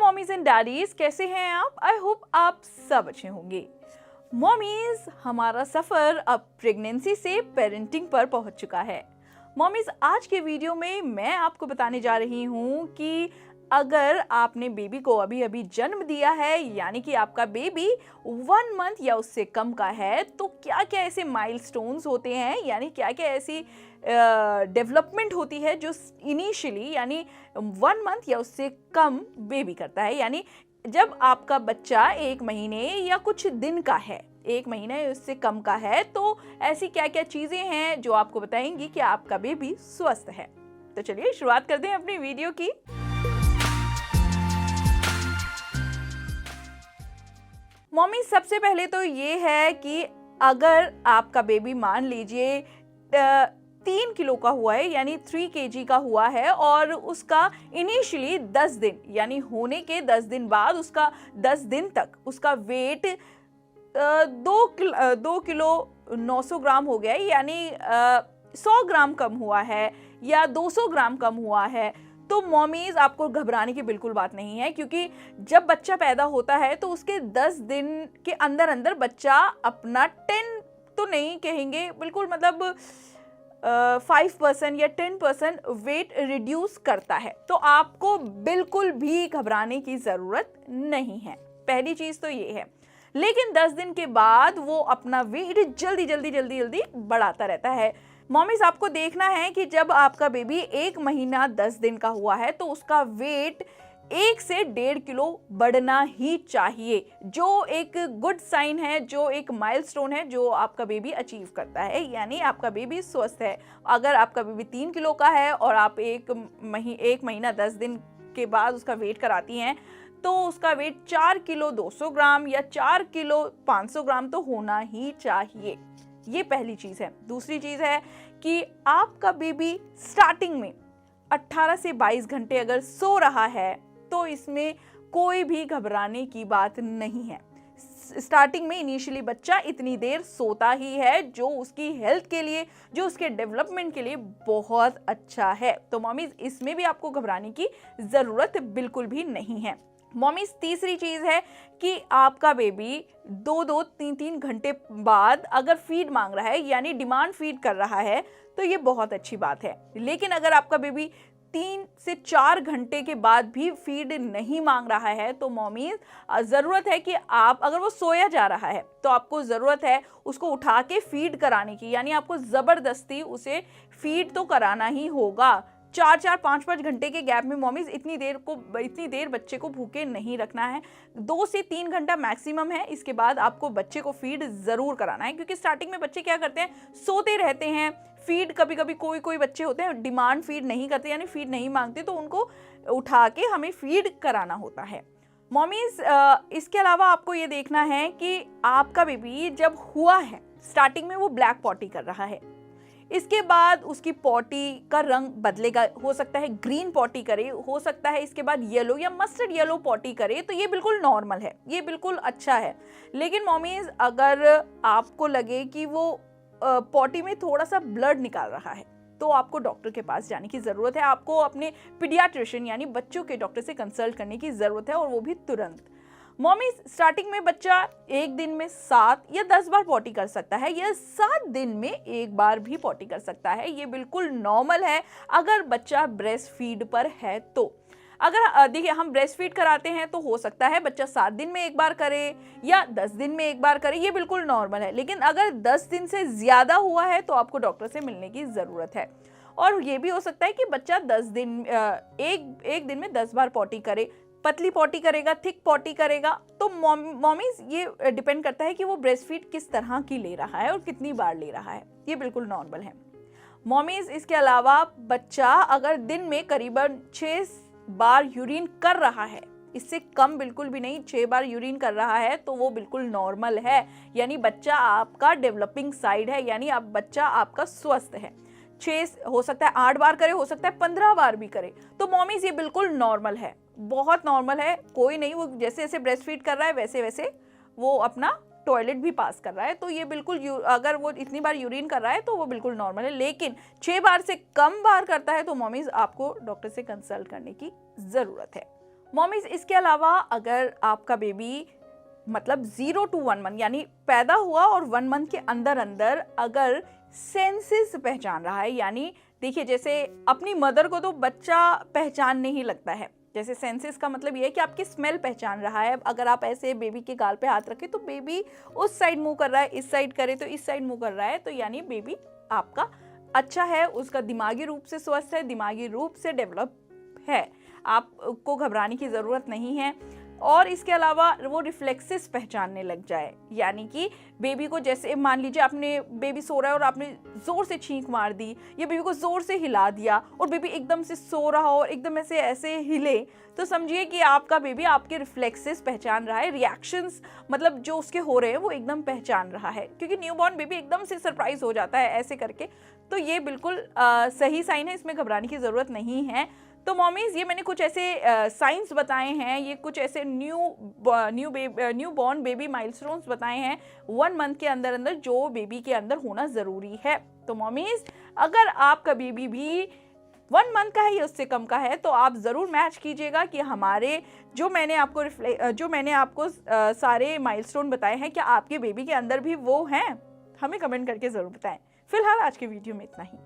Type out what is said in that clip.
Mommies and daddies, कैसे हैं आप? आई होप आप सब अच्छे होंगे। मॉमीज, हमारा सफ़र अब प्रेगनेंसी से पेरेंटिंग पर पहुंच चुका है। मॉमीज, आज के वीडियो में मैं आपको बताने जा रही हूं कि अगर आपने बेबी को अभी अभी जन्म दिया है, यानी कि आपका बेबी 1 मंथ या उससे कम का है, तो क्या क्या ऐसे माइलस्टोन्स होते हैं, यानी क्या क्या ऐसी डेवलपमेंट होती है जो इनिशियली यानी 1 मंथ या उससे कम बेबी करता है। यानी जब आपका बच्चा 1 महीने या कुछ दिन का है, 1 महीना या उससे कम का है, तो ऐसी क्या क्या चीज़ें हैं जो आपको बताएंगी कि आपका बेबी स्वस्थ है। तो चलिए शुरुआत करते हैं अपनी वीडियो की। मम्मी, सबसे पहले तो ये है कि अगर आपका बेबी मान लीजिए 3 किलो का हुआ है, यानी 3 kg का हुआ है, और उसका इनिशियली 10 दिन यानी होने के 10 दिन बाद उसका 10 दिन तक उसका वेट 2 किलो 900 ग्राम हो गया है, यानी 100 ग्राम कम हुआ है या 200 ग्राम कम हुआ है, तो मॉमीज आपको घबराने की बिल्कुल बात नहीं है। क्योंकि जब बच्चा पैदा होता है तो उसके 10 दिन के अंदर अंदर बच्चा अपना 10 तो नहीं कहेंगे, बिल्कुल मतलब 5% या 10% वेट रिड्यूस करता है। तो आपको बिल्कुल भी घबराने की ज़रूरत नहीं है। पहली चीज़ तो ये है। लेकिन 10 दिन के बाद वो अपना वेट जल्दी जल्दी जल्दी जल्दी बढ़ाता रहता है। मॉमीज, आपको देखना है कि जब आपका बेबी 1 महीना 10 दिन का हुआ है तो उसका वेट 1 से 1.5 किलो बढ़ना ही चाहिए, जो एक गुड साइन है, जो एक माइलस्टोन है जो आपका बेबी अचीव करता है, यानी आपका बेबी स्वस्थ है। अगर आपका बेबी 3 किलो का है और आप 1 महीना 10 दिन के बाद उसका वेट कराती हैं, तो उसका वेट 4 किलो 200 ग्राम या 4 किलो 500 ग्राम तो होना ही चाहिए। ये पहली चीज़ है। दूसरी चीज़ है कि आपका बेबी स्टार्टिंग में 18 से 22 घंटे अगर सो रहा है तो इसमें कोई भी घबराने की बात नहीं है। स्टार्टिंग में इनिशियली बच्चा इतनी देर सोता ही है, जो उसकी हेल्थ के लिए, जो उसके डेवलपमेंट के लिए बहुत अच्छा है। तो मॉमीज, इसमें भी आपको घबराने की ज़रूरत बिल्कुल भी नहीं है। मॉमीज, तीसरी चीज़ है कि आपका बेबी 2-2, 3-3 घंटे बाद अगर फीड मांग रहा है, यानी डिमांड फीड कर रहा है, तो ये बहुत अच्छी बात है। लेकिन अगर आपका बेबी 3 से 4 घंटे के बाद भी फीड नहीं मांग रहा है, तो मॉमीज ज़रूरत है कि आप, अगर वो सोया जा रहा है तो आपको ज़रूरत है उसको उठा के फीड कराने की, यानी आपको ज़बरदस्ती उसे फीड तो कराना ही होगा। 4-4, 5-5 घंटे के गैप में मॉमीज इतनी देर बच्चे को भूखे नहीं रखना है। 2 से 3 घंटा मैक्सिमम है, इसके बाद आपको बच्चे को फीड ज़रूर कराना है। क्योंकि स्टार्टिंग में बच्चे क्या करते हैं, सोते रहते हैं। फीड कभी कभी कोई बच्चे होते हैं डिमांड फीड नहीं करते, यानी फीड नहीं मांगते, तो उनको उठा के हमें फीड कराना होता है। मॉमीज, इसके अलावा आपको ये देखना है कि आपका बेबी जब हुआ है, स्टार्टिंग में वो ब्लैक पॉटी कर रहा है, इसके बाद उसकी पॉटी का रंग बदलेगा, हो सकता है ग्रीन पॉटी करे, हो सकता है इसके बाद येलो या मस्टर्ड येलो पॉटी करे, तो ये बिल्कुल नॉर्मल है, ये बिल्कुल अच्छा है। लेकिन मॉमीज, अगर आपको लगे कि वो पॉटी में थोड़ा सा ब्लड निकाल रहा है, तो आपको डॉक्टर के पास जाने की ज़रूरत है। आपको अपने पीडियाट्रिशियन यानी बच्चों के डॉक्टर से कंसल्ट करने की ज़रूरत है, और वो भी तुरंत। मॉमी, स्टार्टिंग में बच्चा 1 दिन में 7 या 10 बार पॉटी कर सकता है, या 7 दिन में 1 बार भी पॉटी कर सकता है। ये बिल्कुल नॉर्मल है अगर बच्चा ब्रेस्ट फीड पर है तो। अगर देखिए, हम ब्रेस्ट फीड कराते हैं तो हो सकता है बच्चा 7 दिन में 1 बार करे या 10 दिन में 1 बार करे, ये बिल्कुल नॉर्मल है। लेकिन अगर 10 दिन से ज़्यादा हुआ है तो आपको डॉक्टर से मिलने की ज़रूरत है। और ये भी हो सकता है कि बच्चा 10 दिन एक दिन में 10 बार पॉटी करे, पतली पॉटी करेगा, थिक पॉटी करेगा। तो मॉमीज, ये डिपेंड करता है कि वो ब्रेस्ट फीड किस तरह की ले रहा है और कितनी बार ले रहा है। ये बिल्कुल नॉर्मल है। मॉमीज, इसके अलावा बच्चा अगर दिन में करीबन 6 बार यूरिन कर रहा है, इससे कम बिल्कुल भी नहीं, 6 बार यूरिन कर रहा है, तो वो बिल्कुल नॉर्मल है। यानी बच्चा आपका डेवलपिंग साइड है, यानी बच्चा आपका स्वस्थ है। 6 हो सकता है 8 बार करे, हो सकता है 15 बार भी करे, तो मॉमीज ये बिल्कुल नॉर्मल है, बहुत नॉर्मल है। कोई नहीं, वो जैसे जैसे ब्रेस्ट फीड कर रहा है वैसे वैसे वो अपना टॉयलेट भी पास कर रहा है, तो ये बिल्कुल अगर वो इतनी बार यूरिन कर रहा है तो वो बिल्कुल नॉर्मल है। लेकिन 6 बार से कम बार करता है तो मॉमीज आपको डॉक्टर से कंसल्ट करने की ज़रूरत है। मॉमीज इसके अलावा अगर आपका बेबी मतलब 0 to 1 मंथ यानी पैदा हुआ और 1 मंथ के अंदर अंदर अगर सेंसेस पहचान रहा है, यानी देखिए जैसे अपनी मदर को तो बच्चा पहचानने ही लगता है, जैसे सेंसेस का मतलब ये है कि आपकी स्मेल पहचान रहा है। अगर आप ऐसे बेबी के गाल पे हाथ रखें तो बेबी उस साइड मुंह कर रहा है, इस साइड करे तो इस साइड मुंह कर रहा है, तो यानी बेबी आपका अच्छा है, उसका दिमागी रूप से स्वस्थ है, दिमागी रूप से डेवलप है, आपको घबराने की ज़रूरत नहीं है। और इसके अलावा वो रिफ्लेक्सेस पहचानने लग जाए, यानी कि बेबी को जैसे मान लीजिए आपने बेबी सो रहा है और आपने ज़ोर से छींक मार दी या बेबी को ज़ोर से हिला दिया और बेबी एकदम से सो रहा हो और एकदम ऐसे हिले, तो समझिए कि आपका बेबी आपके रिफ्लेक्सेस पहचान रहा है, रिएक्शंस मतलब जो उसके हो रहे हैं वो एकदम पहचान रहा है, क्योंकि न्यूबॉर्न बेबी एकदम से सरप्राइज हो जाता है ऐसे करके। तो ये बिल्कुल सही साइन है, इसमें घबराने की ज़रूरत नहीं है। तो मॉमीज ये मैंने कुछ ऐसे साइंस बताए हैं, ये कुछ ऐसे न्यू बॉर्न बेबी माइलस्टोन्स बताए हैं 1 मंथ के अंदर अंदर जो बेबी के अंदर होना ज़रूरी है। तो मॉमीज अगर आपका बेबी भी 1 मंथ का है या उससे कम का है तो आप ज़रूर मैच कीजिएगा कि हमारे जो मैंने आपको सारे माइलस्टोन बताए हैं, क्या आपके बेबी के अंदर भी वो हैं? हमें कमेंट करके ज़रूर बताएं। फिलहाल आज के वीडियो में इतना ही।